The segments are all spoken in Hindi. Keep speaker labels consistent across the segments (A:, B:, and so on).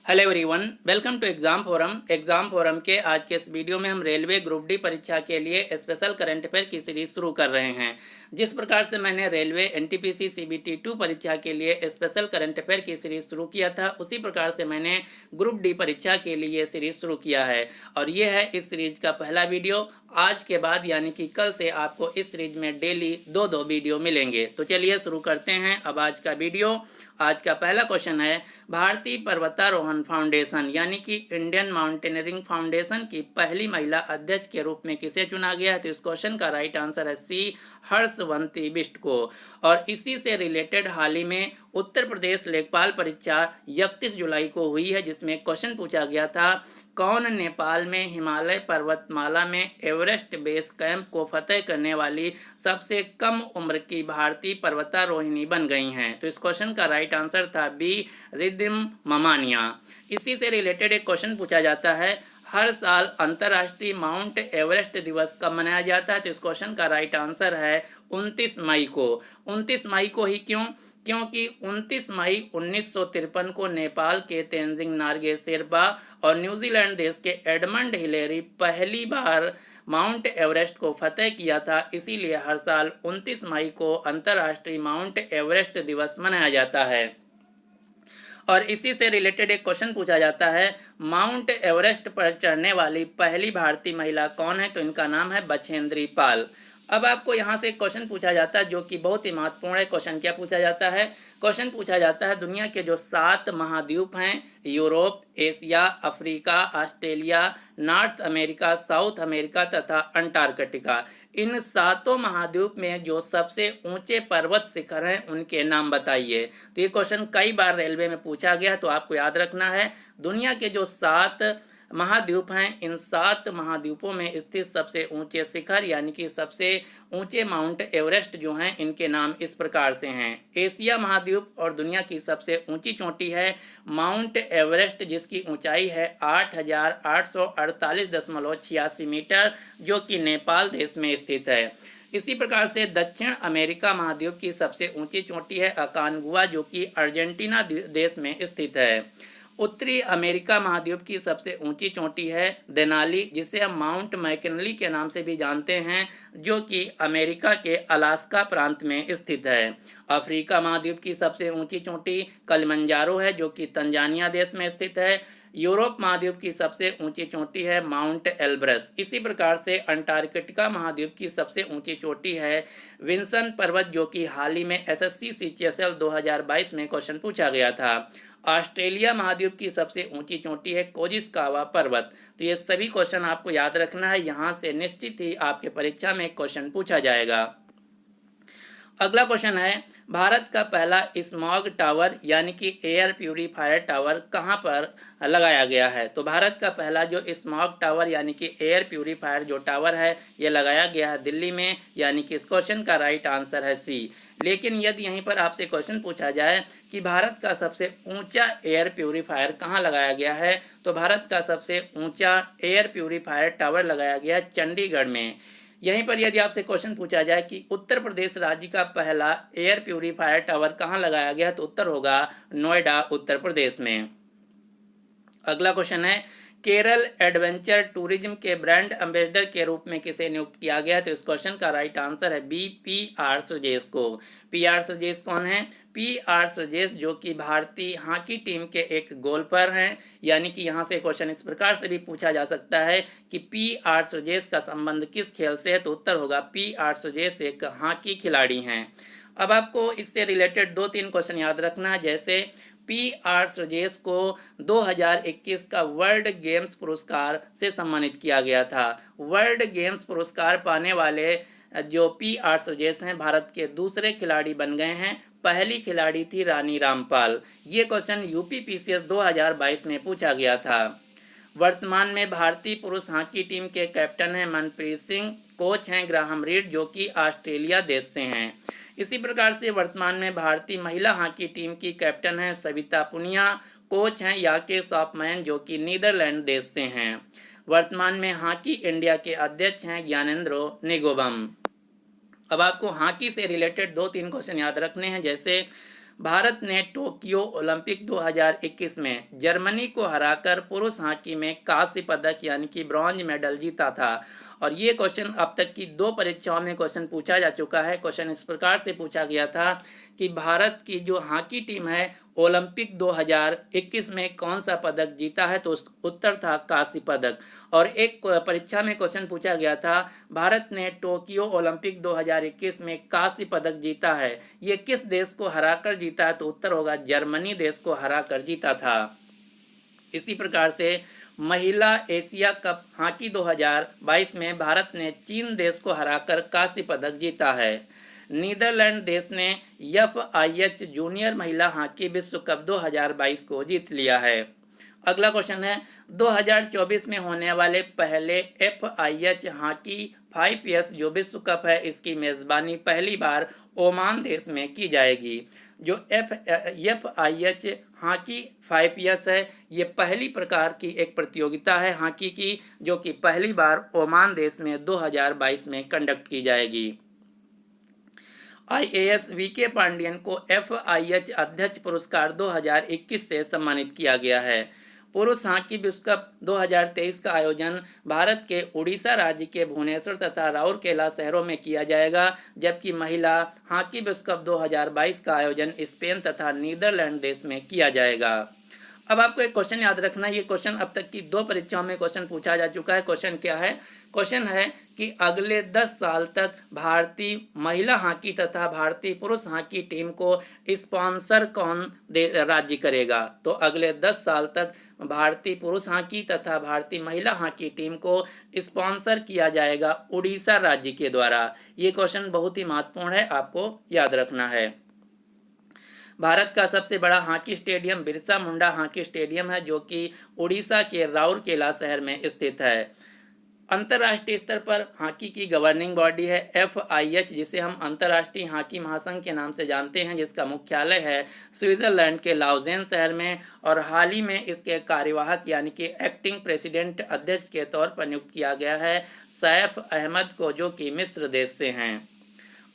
A: Hello everyone, welcome to exam forum के आज के इस वीडियो में हम रेलवे ग्रुप डी परीक्षा के लिए स्पेशल करंट अफेयर की सीरीज शुरू कर रहे हैं। जिस प्रकार से मैंने रेलवे एनटीपीसी सीबीटी 2 परीक्षा के लिए स्पेशल करंट अफेयर की सीरीज शुरू किया था, उसी प्रकार से मैंने ग्रुप डी परीक्षा के लिए ये सीरीज शुरू किया है और ये है इस सीरीज का पहला वीडियो। आज के बाद यानी कि कल से आपको इस सीरीज में डेली दो वीडियो मिलेंगे। तो चलिए शुरू करते हैं अब आज का वीडियो। आज का पहला क्वेश्चन है, भारतीय पर्वतारोहण फाउंडेशन यानी कि इंडियन माउंटेनियरिंग फाउंडेशन की पहली महिला अध्यक्ष के रूप में किसे चुना गया है? तो इस क्वेश्चन का राइट आंसर है सी, हर्षवंती बिष्ट को। और इसी से रिलेटेड हाल ही में उत्तर प्रदेश लेखपाल परीक्षा 31 जुलाई को हुई है, जिसमें क्वेश्चन पूछा गया था, कौन नेपाल में हिमालय पर्वतमाला में एवरेस्ट बेस कैंप को फतेह करने वाली सबसे कम उम्र की भारतीय पर्वतारोहिणी बन गई हैं? तो इस क्वेश्चन का राइट आंसर था बी, रिद्धिम ममानिया। इसी से रिलेटेड एक क्वेश्चन पूछा जाता है, हर साल अंतर्राष्ट्रीय माउंट एवरेस्ट दिवस कब मनाया जाता है? तो इस क्वेश्चन का राइट आंसर है 29 मई को। 29 मई को ही क्यों? क्योंकि 29 मई 1953 को नेपाल के तेंजिंग नार्गे शेरपा और न्यूजीलैंड देश के एडमंड हिलेरी पहली बार माउंट एवरेस्ट को फतेह किया था। इसीलिए हर साल 29 मई को अंतर्राष्ट्रीय माउंट एवरेस्ट दिवस मनाया जाता है। और इसी से रिलेटेड एक क्वेश्चन पूछा जाता है, माउंट एवरेस्ट पर चढ़ने वाली पहली भारतीय महिला कौन है? तो इनका नाम है बछेंद्री पाल। अब आपको यहाँ से एक क्वेश्चन पूछा जाता है जो कि बहुत ही महत्वपूर्ण है। क्वेश्चन क्या पूछा जाता है? क्वेश्चन पूछा जाता है, दुनिया के जो 7 महाद्वीप हैं, Europe, Asia, Africa, Australia, north America, south America तथा अंटार्कटिका, इन 7 महाद्वीप में जो सबसे ऊंचे पर्वत शिखर हैं उनके नाम बताइए। तो ये क्वेश्चन कई बार रेलवे में पूछा गया, तो आपको याद रखना है, दुनिया के जो 7 महाद्वीप हैं, इन 7 महाद्वीपों में स्थित सबसे ऊंचे शिखर यानी कि सबसे ऊंचे माउंट एवरेस्ट जो हैं, इनके नाम इस प्रकार से हैं। एशिया महाद्वीप और दुनिया की सबसे ऊंची चोटी है माउंट एवरेस्ट, जिसकी ऊंचाई है 8,848.86 मीटर, जो कि नेपाल देश में स्थित है। इसी प्रकार से दक्षिण अमेरिका महाद्वीप की सबसे ऊंची चोटी है अकानगुआ, जो कि अर्जेंटीना देश में स्थित है। उत्तरी अमेरिका महाद्वीप की सबसे ऊंची चोटी है देनाली, जिसे हम माउंट मैकिनली के नाम से भी जानते हैं, जो कि अमेरिका के अलास्का प्रांत में स्थित है। अफ्रीका महाद्वीप की सबसे ऊंची चोटी कलिमंजारो है, जो कि तंजानिया देश में स्थित है। यूरोप महाद्वीप की सबसे ऊंची चोटी है माउंट एल्ब्रस। इसी प्रकार से अंटार्कटिका महाद्वीप की सबसे ऊंची चोटी है विंसन पर्वत, जो कि हाल ही में एसएससी सीजीएसएल 2022 में क्वेश्चन पूछा गया था। ऑस्ट्रेलिया महाद्वीप की सबसे ऊंची चोटी है कोजिस्कावा पर्वत। तो ये सभी क्वेश्चन आपको याद रखना है, यहाँ से निश्चित ही आपके परीक्षा में क्वेश्चन पूछा जाएगा। अगला क्वेश्चन है, भारत का पहला स्मॉग टावर यानी कि एयर प्यूरीफायर टावर कहाँ पर लगाया गया है? तो भारत का पहला जो स्मॉग टावर यानी कि एयर प्यूरीफायर जो टावर है, ये लगाया गया है दिल्ली में, यानी कि इस क्वेश्चन का राइट आंसर है सी। लेकिन यदि यहीं पर आपसे क्वेश्चन पूछा जाए कि भारत का सबसे ऊंचा एयर प्यूरीफायर कहाँ लगाया गया है, तो भारत का सबसे ऊंचा एयर प्यूरीफायर टावर लगाया गया चंडीगढ़ में। यहीं पर यदि आपसे क्वेश्चन पूछा जाए कि उत्तर प्रदेश राज्य का पहला एयर प्यूरीफायर टावर कहाँ लगाया गया, तो उत्तर होगा नोएडा, उत्तर प्रदेश में। अगला क्वेश्चन है, केरल एडवेंचर टूरिज्म के ब्रांड एम्बेसडर के रूप में किसे नियुक्त किया गया है? तो इस क्वेश्चन का राइट आंसर है बी, पी.आर. श्रीजेश को। पी.आर. श्रीजेश कौन है? पी.आर. श्रीजेश जो कि भारतीय हॉकी टीम के एक गोलकीपर हैं, यानी कि यहाँ से क्वेश्चन इस प्रकार से भी पूछा जा सकता है कि पी.आर. श्रीजेश का संबंध किस खेल से है, तो उत्तर होगा पी.आर. श्रीजेश एक हॉकी खिलाड़ी हैं। अब आपको इससे रिलेटेड 2-3 क्वेश्चन याद रखना है, जैसे पी.आर. श्रीजेश को 2021 का वर्ल्ड गेम्स पुरस्कार से सम्मानित किया गया था। वर्ल्ड गेम्स पुरस्कार पाने वाले जो पी.आर. श्रीजेश हैं, भारत के दूसरे खिलाड़ी बन गए हैं। पहली खिलाड़ी थी रानी रामपाल। ये क्वेश्चन यूपीपीसीएस 2022 में पूछा गया था। वर्तमान में भारतीय पुरुष हॉकी टीम के कैप्टन हैं मनप्रीत सिंह, कोच हैं ग्राहम रीड, जो कि ऑस्ट्रेलिया देश से हैं। इसी प्रकार से वर्तमान में भारतीय महिला हॉकी टीम की कैप्टन हैं सविता पुनिया, कोच हैं याके सॉफमैन, जो कि नीदरलैंड देश से हैं। वर्तमान में हॉकी इंडिया के अध्यक्ष हैं ज्ञानेंद्रो निगोबम। अब आपको हॉकी से रिलेटेड 2-3 क्वेश्चन याद रखने हैं, जैसे भारत ने टोक्यो ओलंपिक 2021 में जर्मनी को हराकर पुरुष हॉकी में कांस्य पदक यानी कि ब्रॉन्ज मेडल जीता था। और ये क्वेश्चन अब तक की 2 परीक्षाओं में क्वेश्चन पूछा जा चुका है। क्वेश्चन इस प्रकार से पूछा गया था कि भारत की जो हॉकी टीम है ओलंपिक 2021 में कौन सा पदक जीता है, तो उत्तर था कांस्य पदक। और एक परीक्षा में क्वेश्चन पूछा गया था भारत ने टोक्यो ओलंपिक 2021 में कांस्य पदक जीता है, ये किस देश को हराकर जीता है, तो उत्तर होगा जर्मनी देश को हराकर जीता था। इसी प्रकार से महिला एशिया कप हॉकी 2022 में भारत ने चीन देश को हराकर कांस्य पदक जीता है। नीदरलैंड देश ने FIH जूनियर महिला हॉकी विश्व कप 2022 को जीत लिया है। अगला क्वेश्चन है 2024 में होने वाले पहले FIH हॉकी 5S जो विश्व कप है, इसकी मेजबानी पहली बार ओमान देश में की जाएगी। जो FIH हॉकी 5S है, ये पहली प्रकार की एक प्रतियोगिता है हॉकी की, जो कि पहली बार ओमान देश में 2022 में कंडक्ट की जाएगी। IAS VK पांडियन को FIH अध्यक्ष पुरस्कार 2021 से सम्मानित किया गया है। पुरुष हॉकी विश्व कप 2023 का आयोजन भारत के उड़ीसा राज्य के भुवनेश्वर तथा राउरकेला शहरों में किया जाएगा, जबकि महिला हॉकी विश्व कप 2022 का आयोजन स्पेन तथा नीदरलैंड देश में किया जाएगा। अब आपको एक क्वेश्चन याद रखना, ये क्वेश्चन अब तक की 2 परीक्षाओं में क्वेश्चन पूछा जा चुका है। क्वेश्चन क्या है? क्वेश्चन है कि अगले 10 साल तक भारतीय महिला हॉकी तथा भारतीय पुरुष हॉकी टीम को स्पॉन्सर कौन राज्य करेगा? तो अगले 10 साल तक भारतीय पुरुष हॉकी तथा भारतीय महिला हॉकी टीम को स्पॉन्सर किया जाएगा उड़ीसा राज्य के द्वारा। ये क्वेश्चन बहुत ही महत्वपूर्ण है, आपको याद रखना है। भारत का सबसे बड़ा hockey stadium Birsa Munda hockey stadium है, जो कि उड़ीसा के राउरकेला शहर में स्थित है। अंतर्राष्ट्रीय स्तर पर हॉकी की गवर्निंग बॉडी है FIH, जिसे हम अंतर्राष्ट्रीय हॉकी महासंघ के नाम से जानते हैं, जिसका मुख्यालय है स्विट्जरलैंड के लाउजेन शहर में। और हाल ही में इसके कार्यवाहक यानी कि एक्टिंग प्रेसिडेंट अध्यक्ष के तौर पर नियुक्त किया गया है सैफ अहमद को, जो कि मिस्र देश से हैं।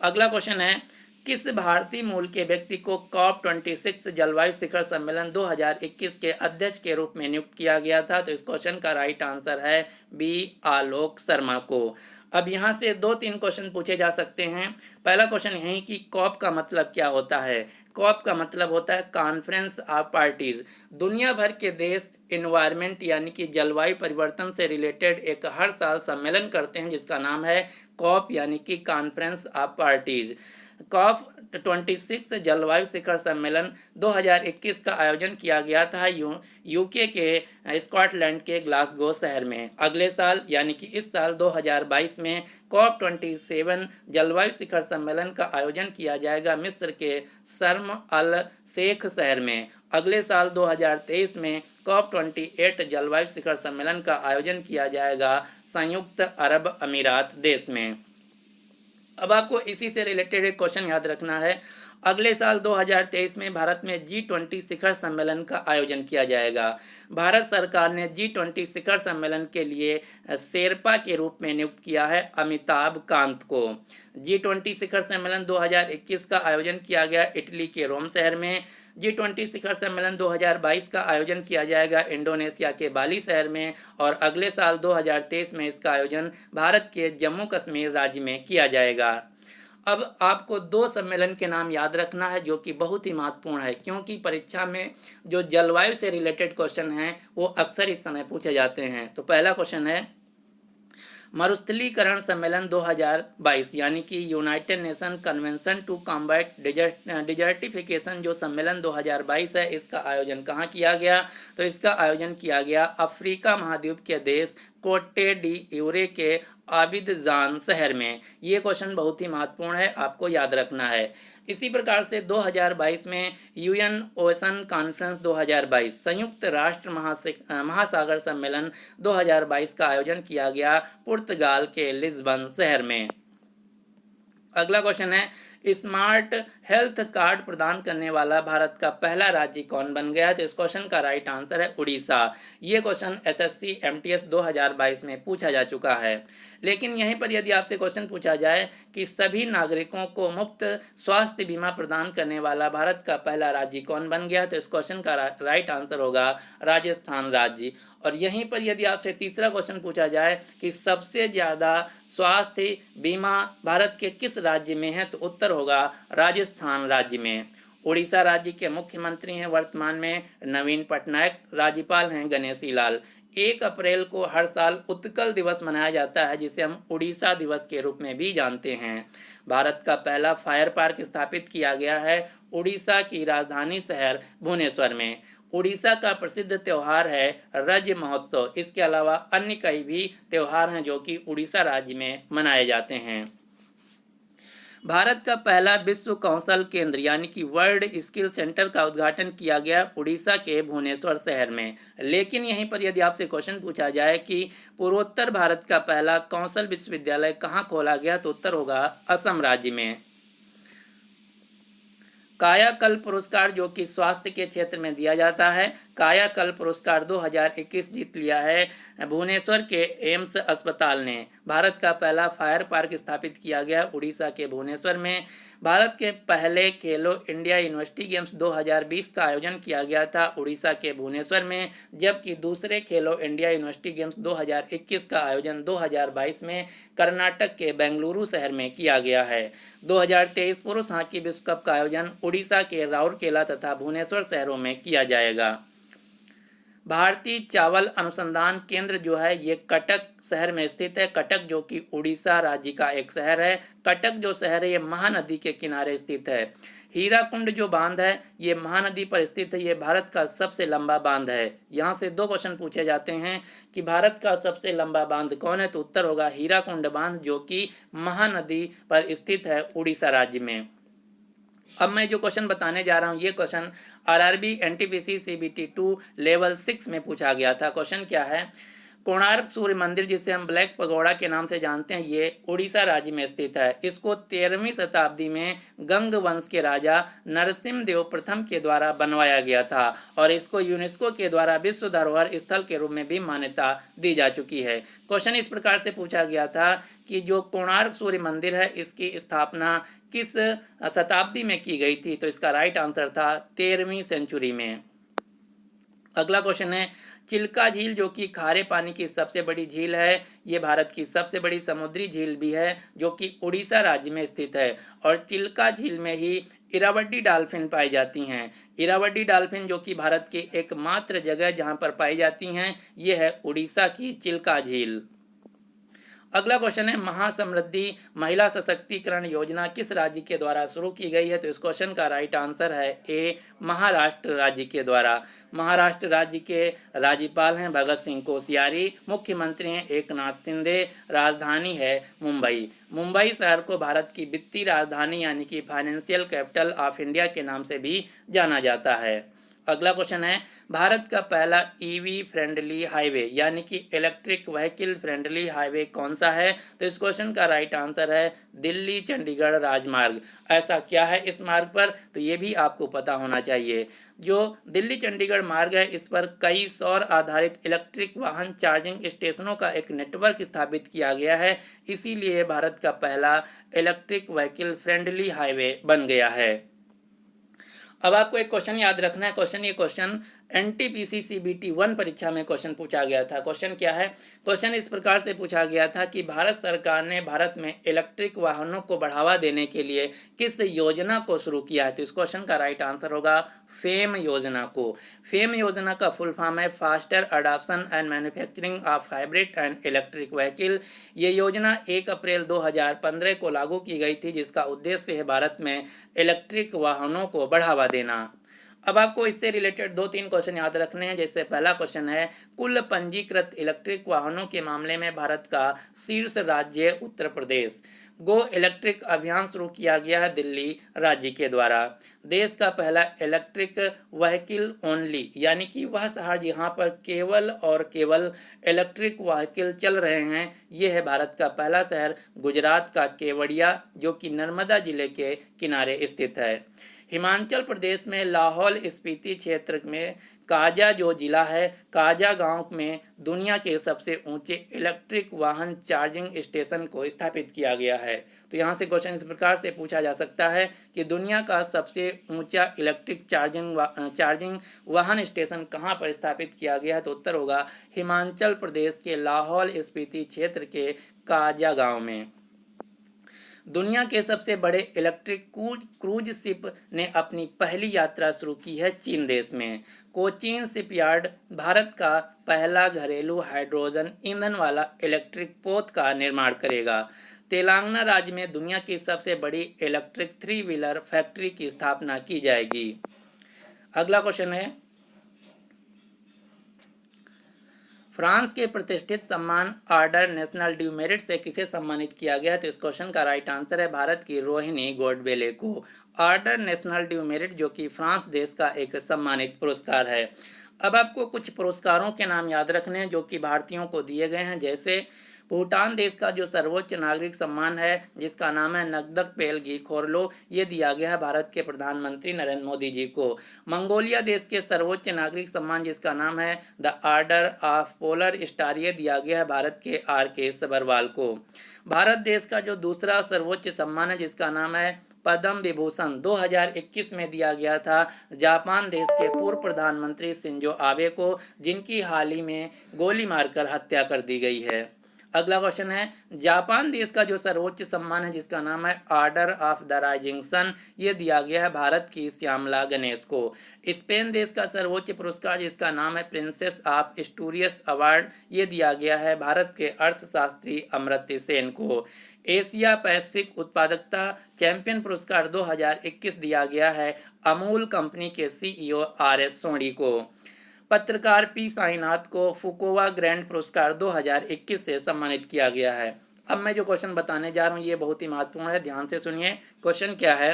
A: अगला क्वेश्चन है किस भारतीय मूल के व्यक्ति को COP26 जलवायु शिखर सम्मेलन 2021 के अध्यक्ष के रूप में नियुक्त किया गया था? तो इस क्वेश्चन का राइट आंसर है B आलोक शर्मा को। अब यहाँ से 2-3 क्वेश्चन पूछे जा सकते हैं। पहला क्वेश्चन यही कि COP का मतलब क्या होता है? COP का मतलब होता है कॉन्फ्रेंस ऑफ पार्टीज। दुनिया भर के देश इन्वायरमेंट यानी कि जलवायु परिवर्तन से रिलेटेड एक हर साल सम्मेलन करते हैं, जिसका नाम है COP यानी कि कॉन्फ्रेंस ऑफ पार्टीज। COP26 जलवायु शिखर सम्मेलन 2021 का आयोजन किया गया था यूके के स्कॉटलैंड के ग्लासगो शहर में। अगले साल यानी कि इस साल 2022 में COP27 जलवायु शिखर सम्मेलन का आयोजन किया जाएगा मिस्र के शर्म अल शेख शहर में। अगले साल 2023 में COP28 जलवायु शिखर सम्मेलन का आयोजन किया जाएगा संयुक्त अरब अमीरात देश में। अब आपको इसी से रिलेटेड एक क्वेश्चन याद रखना है। अगले साल 2023 में भारत में G20 शिखर सम्मेलन का आयोजन किया जाएगा। भारत सरकार ने G20 शिखर सम्मेलन के लिए शेरपा के रूप में नियुक्त किया है अमिताभ कांत को। G20 शिखर सम्मेलन 2021 का आयोजन किया गया इटली के रोम शहर में। G20 शिखर सम्मेलन 2022 का आयोजन किया जाएगा इंडोनेशिया के बाली शहर में। और अगले साल 2023 में इसका आयोजन भारत के जम्मू कश्मीर राज्य में किया जाएगा। अब आपको 2 सम्मेलन के नाम याद रखना है, जो कि बहुत ही महत्वपूर्ण है, क्योंकि परीक्षा में जो जलवायु से रिलेटेड क्वेश्चन हैं वो अक्सर इस समय पूछे जाते हैं। तो पहला क्वेश्चन है मरुस्थलीकरण सम्मेलन 2022 यानी कि united nation convention to combat desertification जो सम्मेलन 2022 है, इसका आयोजन कहाँ किया गया? तो इसका आयोजन किया गया अफ्रीका महाद्वीप के देश कोटे डी इवरे के आबिदजान शहर में। ये क्वेश्चन बहुत ही महत्वपूर्ण है, आपको याद रखना है। इसी प्रकार से 2022 में UN ओशन कॉन्फ्रेंस 2022 संयुक्त राष्ट्र महासागर सम्मेलन 2022 का आयोजन किया गया पुर्तगाल के लिस्बन शहर में। अगला क्वेश्चन है, स्मार्ट हेल्थ कार्ड प्रदान करने वाला भारत का पहला राज्य कौन बन गया है? तो इस क्वेश्चन का राइट आंसर है उड़ीसा। ये क्वेश्चन एसएससी एमटीएस 2022 में पूछा जा चुका है। लेकिन यहीं पर यदि आपसे क्वेश्चन पूछा जाए कि सभी नागरिकों को मुफ्त स्वास्थ्य बीमा प्रदान करने वाला भारत का पहला राज्य कौन बन गया, तो इस क्वेश्चन का राइट आंसर होगा राजस्थान राज्य। और यहीं पर यदि आपसे तीसरा क्वेश्चन पूछा जाए कि सबसे ज्यादा स्वास्थ्य बीमा भारत के किस राज्य में है, तो उत्तर होगा राजस्थान राज्य में। उड़ीसा राज्य के मुख्यमंत्री हैं वर्तमान में नवीन पटनायक, राज्यपाल हैं गणेशी लाल। 1 अप्रैल को हर साल उत्कल दिवस मनाया जाता है, जिसे हम उड़ीसा दिवस के रूप में भी जानते हैं। भारत का पहला फायर पार्क स्थापित किया गया है उड़ीसा की राजधानी शहर भुवनेश्वर में। उड़ीसा का प्रसिद्ध त्योहार है रज महोत्सव। इसके अलावा अन्य कई भी त्योहार हैं जो कि उड़ीसा राज्य में मनाए जाते हैं। भारत का पहला विश्व कौशल केंद्र यानी कि वर्ल्ड स्किल सेंटर का उद्घाटन किया गया उड़ीसा के भुवनेश्वर शहर में। लेकिन यहीं पर यदि आपसे क्वेश्चन पूछा जाए कि पूर्वोत्तर भारत का पहला कौशल विश्वविद्यालय कहाँ खोला गया, तो उत्तर होगा असम राज्य में। कायाकल्प पुरस्कार जो कि स्वास्थ्य के क्षेत्र में दिया जाता है, कायाकल्प पुरस्कार 2021 जीत लिया है भुवनेश्वर के एम्स अस्पताल ने। भारत का पहला फायर पार्क स्थापित किया गया उड़ीसा के भुवनेश्वर में। भारत के पहले खेलो इंडिया यूनिवर्सिटी गेम्स 2020 का आयोजन किया गया था उड़ीसा के भुवनेश्वर में, जबकि दूसरे खेलो इंडिया यूनिवर्सिटी गेम्स 2021 का आयोजन 2022 में कर्नाटक के बेंगलुरु शहर में किया गया है। 2023 पुरुष हॉकी विश्व कप का आयोजन उड़ीसा के राउरकेला तथा भुवनेश्वर शहरों में किया जाएगा। भारतीय चावल अनुसंधान केंद्र जो है ये कटक शहर में स्थित है। कटक जो कि उड़ीसा राज्य का एक शहर है। कटक जो शहर है ये महानदी के किनारे स्थित है। हीराकुंड जो बांध है ये महानदी पर स्थित है। ये भारत का सबसे लंबा बांध है। यहाँ से 2 क्वेश्चन पूछे जाते हैं कि भारत का सबसे लंबा बांध कौन है, तो उत्तर होगा हीराकुंड बांध जो कि महानदी पर स्थित है उड़ीसा राज्य में। अब मैं जो क्वेश्चन बताने जा रहा हूँ ये question RRB NTPC CBT 2 level 6 में पूछा गया था। क्वेश्चन क्या है, कोणार्क सूर्य मंदिर जिसे हम ब्लैक पगोड़ा के नाम से जानते हैं ये उड़ीसा राज्य में स्थित है। इसको 13वीं शताब्दी में गंग वंश के राजा नरसिम्ह देव प्रथम के द्वारा बनवाया गया था और इसको यूनेस्को के द्वारा विश्व धरोहर स्थल के रूप में भी मान्यता दी जा चुकी है। क्वेश्चन इस प्रकार से पूछा गया था कि जो कोणार्क सूर्य मंदिर है इसकी स्थापना किस शताब्दी में की गई थी, तो इसका राइट आंसर था 13वीं सेंचुरी में। अगला क्वेश्चन है, चिल्का झील जो कि खारे पानी की सबसे बड़ी झील है, ये भारत की सबसे बड़ी समुद्री झील भी है जो कि उड़ीसा राज्य में स्थित है और चिल्का झील में ही इरावड्डी डॉल्फिन पाई जाती हैं। इरावड्डी डॉल्फिन जो कि भारत की एकमात्र जगह जहां पर पाई जाती हैं ये है उड़ीसा की चिल्का झील। अगला क्वेश्चन है, महासमृद्धि महिला सशक्तिकरण योजना किस राज्य के द्वारा शुरू की गई है, तो इस क्वेश्चन का राइट आंसर है ए महाराष्ट्र राज्य के द्वारा। महाराष्ट्र राज्य के राज्यपाल हैं भगत सिंह कोश्यारी, मुख्यमंत्री हैं एकनाथ शिंदे, राजधानी है मुंबई। मुंबई शहर को भारत की वित्तीय राजधानी यानी कि फाइनेंशियल कैपिटल ऑफ इंडिया के नाम से भी जाना जाता है। अगला क्वेश्चन है, भारत का पहला ईवी फ्रेंडली हाईवे यानी कि इलेक्ट्रिक व्हीकल फ्रेंडली हाईवे कौन सा है, तो इस क्वेश्चन का राइट आंसर है दिल्ली चंडीगढ़ राजमार्ग। ऐसा क्या है इस मार्ग पर, तो ये भी आपको पता होना चाहिए। जो दिल्ली चंडीगढ़ मार्ग है इस पर कई सौर आधारित इलेक्ट्रिक वाहन चार्जिंग स्टेशनों का एक नेटवर्क स्थापित किया गया है, इसीलिए भारत का पहला इलेक्ट्रिक व्हीकल फ्रेंडली हाईवे बन गया है। अब आपको एक क्वेश्चन याद रखना है। ये क्वेश्चन एनटीपीसी सीबीटी 1 परीक्षा में क्वेश्चन पूछा गया था। क्वेश्चन क्या है, क्वेश्चन इस प्रकार से पूछा गया था कि भारत सरकार ने भारत में इलेक्ट्रिक वाहनों को बढ़ावा देने के लिए किस योजना को शुरू किया है, तो इस क्वेश्चन का राइट आंसर होगा फेम योजना को। फेम योजना का फुल फॉर्म है faster adoption and manufacturing of hybrid and electric vehicle. ये योजना 1 अप्रैल 2015 को लागू की गई थी, जिसका उद्देश्य है भारत में इलेक्ट्रिक वाहनों को बढ़ावा देना। अब आपको इससे रिलेटेड 2-3 क्वेश्चन याद रखने हैं। जैसे पहला क्वेश्चन है, कुल पंजीकृत इलेक्ट्रिक वाहनों के मामले में भारत का शीर्ष राज्य उत्तर प्रदेश। गो इलेक्ट्रिक अभियान शुरू किया गया है दिल्ली राज्य के द्वारा। देश का पहला इलेक्ट्रिक व्हीकल ओनली, यानी कि वह शहर जहाँ पर केवल और केवल इलेक्ट्रिक व्हीकल चल रहे हैं, ये है भारत का पहला शहर गुजरात का केवड़िया, जो कि नर्मदा जिले के किनारे स्थित है। हिमाचल प्रदेश में लाहौल स्पीति क्षेत्र में काजा जो जिला है, काजा गांव में दुनिया के सबसे ऊंचे इलेक्ट्रिक वाहन चार्जिंग स्टेशन को स्थापित किया गया है। तो यहाँ से क्वेश्चन इस प्रकार से पूछा जा सकता है कि दुनिया का सबसे ऊंचा इलेक्ट्रिक चार्जिंग वाहन स्टेशन कहाँ पर स्थापित किया गया है, तो उत्तर होगा हिमाचल प्रदेश के लाहौल स्पीति क्षेत्र के काजा गांव में। दुनिया के सबसे बड़े इलेक्ट्रिक क्रूज शिप ने अपनी पहली यात्रा शुरू की है चीन देश में। कोचीन शिपयार्ड भारत का पहला घरेलू हाइड्रोजन ईंधन वाला इलेक्ट्रिक पोत का निर्माण करेगा। तेलंगाना राज्य में दुनिया की सबसे बड़ी इलेक्ट्रिक 3 व्हीलर फैक्ट्री की स्थापना की जाएगी। अगला क्वेश्चन है, फ्रांस के प्रतिष्ठित सम्मान ऑर्डर नेशनल ड्यू मेरिट से किसे सम्मानित किया गया? तो इस क्वेश्चन का राइट आंसर है भारत की रोहिणी गोडबोले को। ऑर्डर नेशनल ड्यू मेरिट जो कि फ्रांस देश का एक सम्मानित पुरस्कार है। अब आपको कुछ पुरस्कारों के नाम याद रखने हैं जो कि भारतीयों को दिए गए हैं। जैसे भूटान देश का जो सर्वोच्च नागरिक सम्मान है जिसका नाम है नगदक पेलगी खोरलो, ये दिया गया है भारत के प्रधानमंत्री नरेंद्र मोदी जी को। मंगोलिया देश के सर्वोच्च नागरिक सम्मान जिसका नाम है the order of polar star, ये दिया गया है भारत के RK सभरवाल को। भारत देश का जो दूसरा सर्वोच्च सम्मान है जिसका नाम है पद्म विभूषण 2021 में दिया गया था जापान देश के पूर्व प्रधानमंत्री शिंजो आबे को, जिनकी हाल ही में गोली मारकर हत्या कर दी गई है। अगला क्वेश्चन है, जापान देश का जो सर्वोच्च सम्मान है जिसका नाम है order of the rising sun, ये दिया गया है भारत की श्यामला गणेश को। स्पेन देश का सर्वोच्च पुरस्कार जिसका नाम है प्रिंसेस ऑफ एस्टूरियस अवार्ड, ये दिया गया है भारत के अर्थशास्त्री अमर्त्य सेन को। एशिया पैसिफिक उत्पादकता चैंपियन पुरस्कार 2021 दिया गया है अमूल कंपनी के CEO RS सोनी को। पत्रकार P साईनाथ को फुकुवा ग्रैंड पुरस्कार 2021 से सम्मानित किया गया है। अब मैं जो क्वेश्चन बताने जा रहा हूँ ये बहुत ही महत्वपूर्ण है, ध्यान से सुनिए। क्वेश्चन क्या है,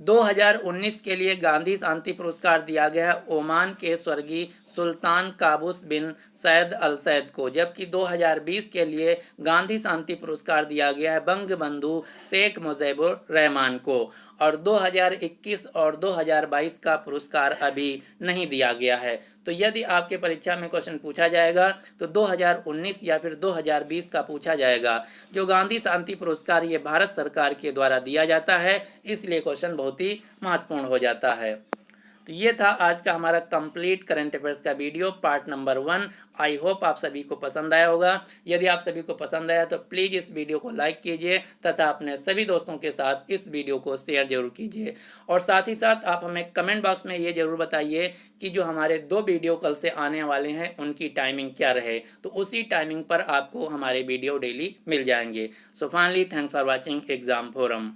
A: 2019 के लिए गांधी शांति पुरस्कार दिया गया है ओमान के स्वर्गीय सुल्तान काबूस बिन सैद अल सैद को, जबकि 2020 के लिए गांधी शांति पुरस्कार दिया गया है बंगबंधु शेख मुजीबुर रहमान को, और 2021 और 2022 का पुरस्कार अभी नहीं दिया गया है। तो यदि आपके परीक्षा में क्वेश्चन पूछा जाएगा तो 2019 या फिर 2020 का पूछा जाएगा। जो गांधी शांति पुरस्कार ये भारत सरकार के द्वारा दिया जाता है, इसलिए क्वेश्चन बहुत ही महत्वपूर्ण हो जाता है। तो ये था आज का हमारा कंप्लीट करंट अफेयर्स का video part number 1। I hope आप सभी को पसंद आया होगा। यदि आप सभी को पसंद आया तो प्लीज़ इस वीडियो को लाइक कीजिए तथा अपने सभी दोस्तों के साथ इस वीडियो को शेयर जरूर कीजिए। और साथ ही साथ आप हमें कमेंट बॉक्स में ये जरूर बताइए कि जो हमारे 2 वीडियो कल से आने वाले हैं उनकी टाइमिंग क्या रहे, तो उसी टाइमिंग पर आपको हमारे वीडियो डेली मिल जाएंगे। So finally thanks for watching exam forum.